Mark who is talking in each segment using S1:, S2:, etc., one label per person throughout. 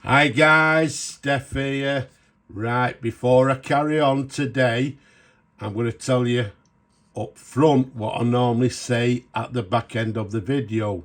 S1: Hi guys, Steph here. Right, before I carry on today, I'm going to tell you up front what I normally say at the back end of the video.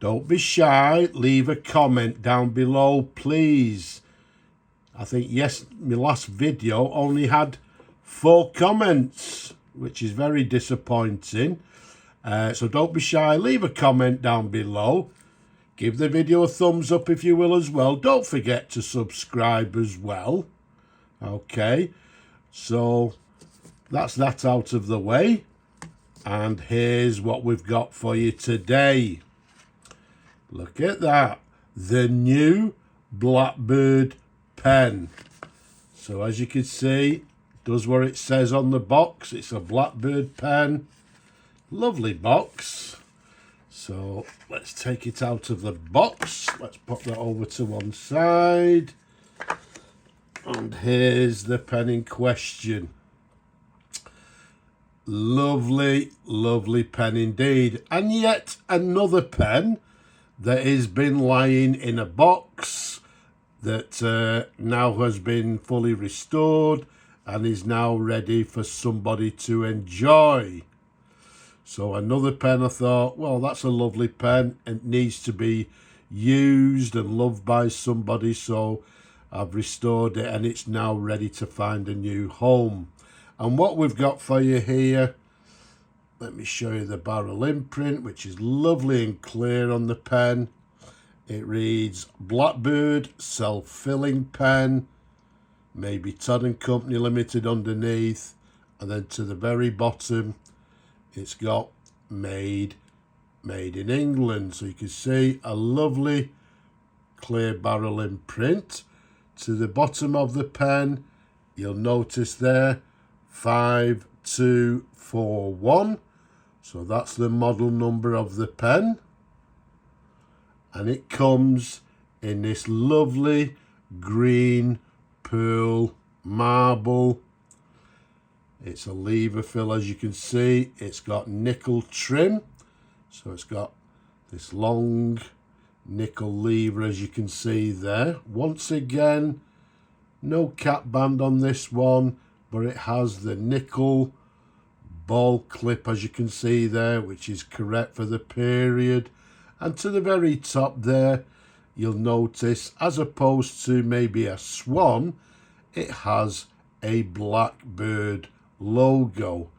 S1: Don't be shy, leave a comment down below, please. I think, yes, my last video only had 4 comments, which is very disappointing. So don't be shy, leave a comment down below. Give the video a thumbs up if you will as well. Don't forget to subscribe as well. Okay, so that's that out of the way. And here's what we've got for you today. Look at that. The new Blackbird pen. So as you can see, it does what it says on the box. It's a Blackbird pen. Lovely box. So let's take it out of the box. Let's pop that over to one side. And here's the pen in question. Lovely, lovely pen indeed. And yet another pen that has been lying in a box that now has been fully restored and is now ready for somebody to enjoy. So another pen, I thought, well, that's a lovely pen. It needs to be used and loved by somebody. So I've restored it and it's now ready to find a new home. And what we've got for you here, let me show you the barrel imprint, which is lovely and clear on the pen. It reads Blackbird self-filling pen, Mabie Todd and Company Limited underneath. And then to the very bottom, it's got made in England. So you can see a lovely clear barrel imprint. To the bottom of the pen, you'll notice there 5241. So that's the model number of the pen. And it comes in this lovely green pearl marble. It's a lever fill, as you can see. It's got nickel trim. So it's got this long nickel lever, as you can see there. Once again, no cap band on this one, but it has the nickel ball clip, as you can see there, which is correct for the period. And to the very top there, you'll notice, as opposed to maybe a swan, it has a Blackbird logo.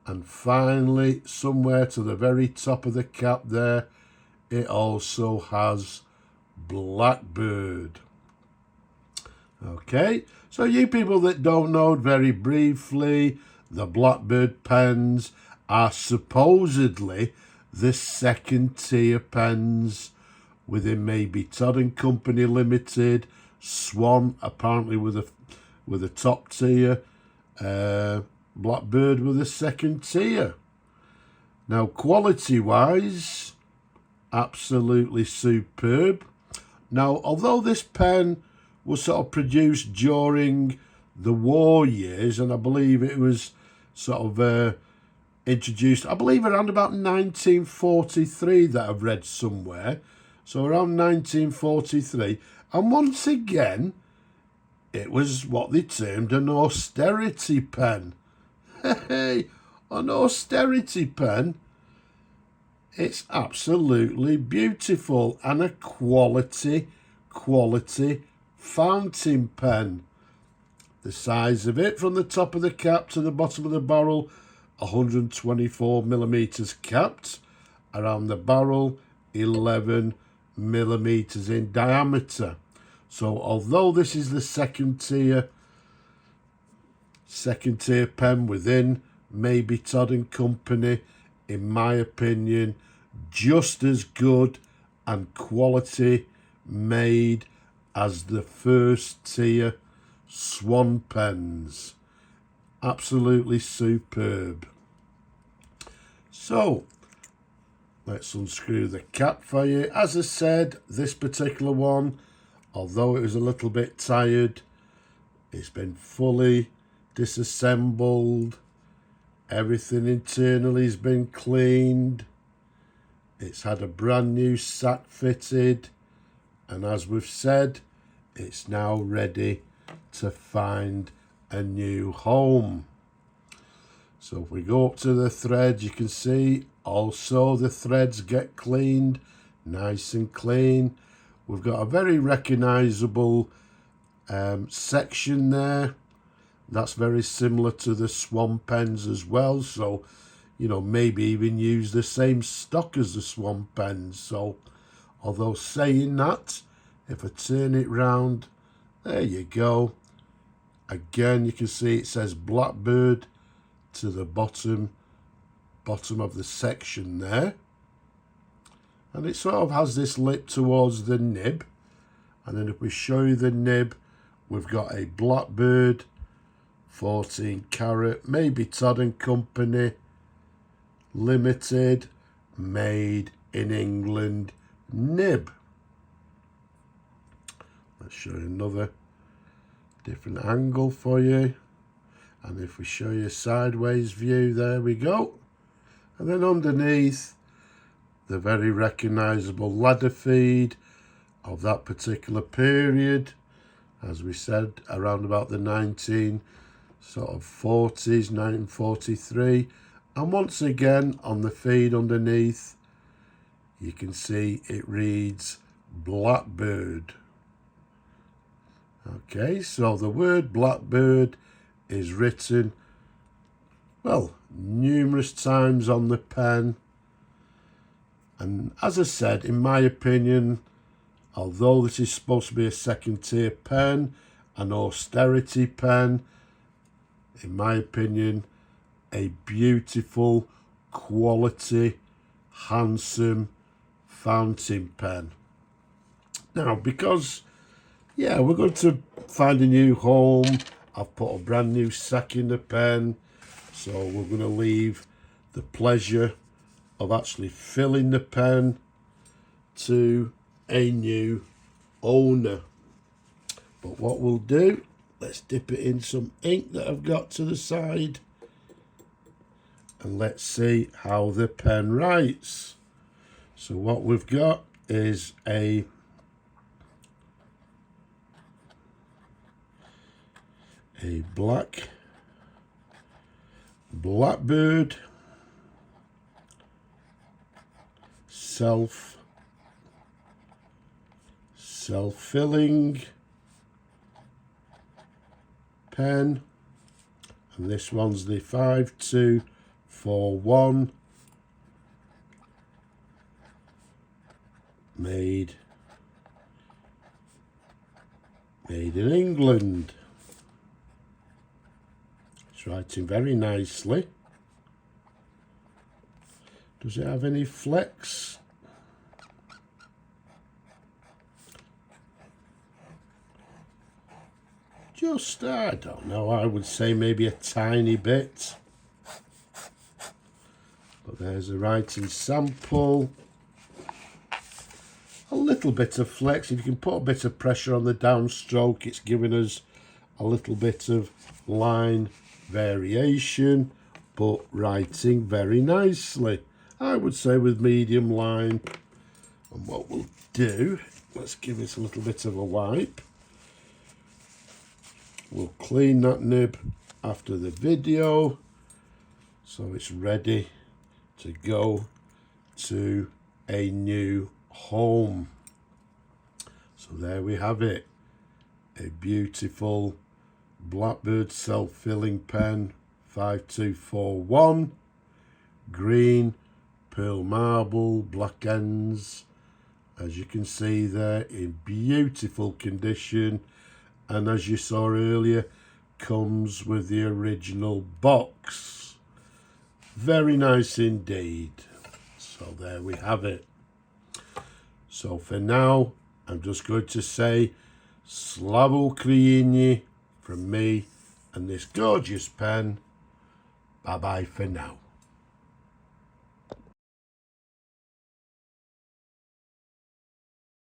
S1: And finally, somewhere to the very top of the cap there, it also has Blackbird. Okay, so you people that don't know, very briefly, the Blackbird pens are supposedly the second tier pens within Mabie Todd and Company Limited. Swan apparently with a top tier. Blackbird with a second tier. Now quality wise, absolutely superb. Now although this pen was sort of produced during the war years, and I believe it was sort of introduced, I believe around about 1943, that I've read somewhere. So around 1943. And once again, it was what they termed an austerity pen. Hey, an austerity pen. It's absolutely beautiful and a quality fountain pen. The size of it, from the top of the cap to the bottom of the barrel, 124 millimeters capped. Around the barrel, 11 millimeters in diameter. So although this is the second tier pen within Mabie Todd and Company, in my opinion, just as good and quality made as the first tier Swan pens. Absolutely superb. So let's unscrew the cap for you. As I said, this particular one, although it was a little bit tired, it's been fully disassembled. Everything internally has been cleaned. It's had a brand new sack fitted. And as we've said, it's now ready to find a new home. So if we go up to the threads, you can see also the threads get cleaned nice and clean. We've got a very recognizable section there. That's very similar to the swan pens as well. So, you know, maybe even use the same stock as the swan pens. So, although saying that, if I turn it round, there you go. Again, you can see it says Blackbird to the bottom of the section there. And it sort of has this lip towards the nib. And then if we show you the nib, we've got a Blackbird 14 carat Mabie Todd and Company Limited, made in England nib. Let's show you another different angle for you. And if we show you a sideways view, there we go. And then underneath, the very recognizable ladder feed of that particular period, as we said, around about the 1940s, 1943. And once again, on the feed underneath, you can see it reads Blackbird. Okay, so the word Blackbird is written, well, numerous times on the pen. And as I said, in my opinion, although this is supposed to be a second tier pen, an austerity pen, in my opinion, a beautiful, quality, handsome fountain pen. Now, because, yeah, we're going to find a new home, I've put a brand new sack in the pen, so we're going to leave the pleasure of actually filling the pen to a new owner. But what we'll do, let's dip it in some ink that I've got to the side, and let's see how the pen writes. So what we've got is a Blackbird self-filling pen, and this one's the 5241 made in England. It's writing very nicely. Does it have any flecks? Just, I don't know, I would say maybe a tiny bit. But there's a writing sample. A little bit of flex. If you can put a bit of pressure on the downstroke, it's giving us a little bit of line variation, but writing very nicely. I would say with medium line. And what we'll do, let's give it a little bit of a wipe. We'll clean that nib after the video, so it's ready to go to a new home. So there we have it, a beautiful Blackbird self-filling pen 5241, green, pearl marble, black ends, as you can see there, in beautiful condition. And as you saw earlier, comes with the original box. Very nice indeed. So there we have it. So for now, I'm just going to say Slava Ukraini from me and this gorgeous pen. Bye bye for now.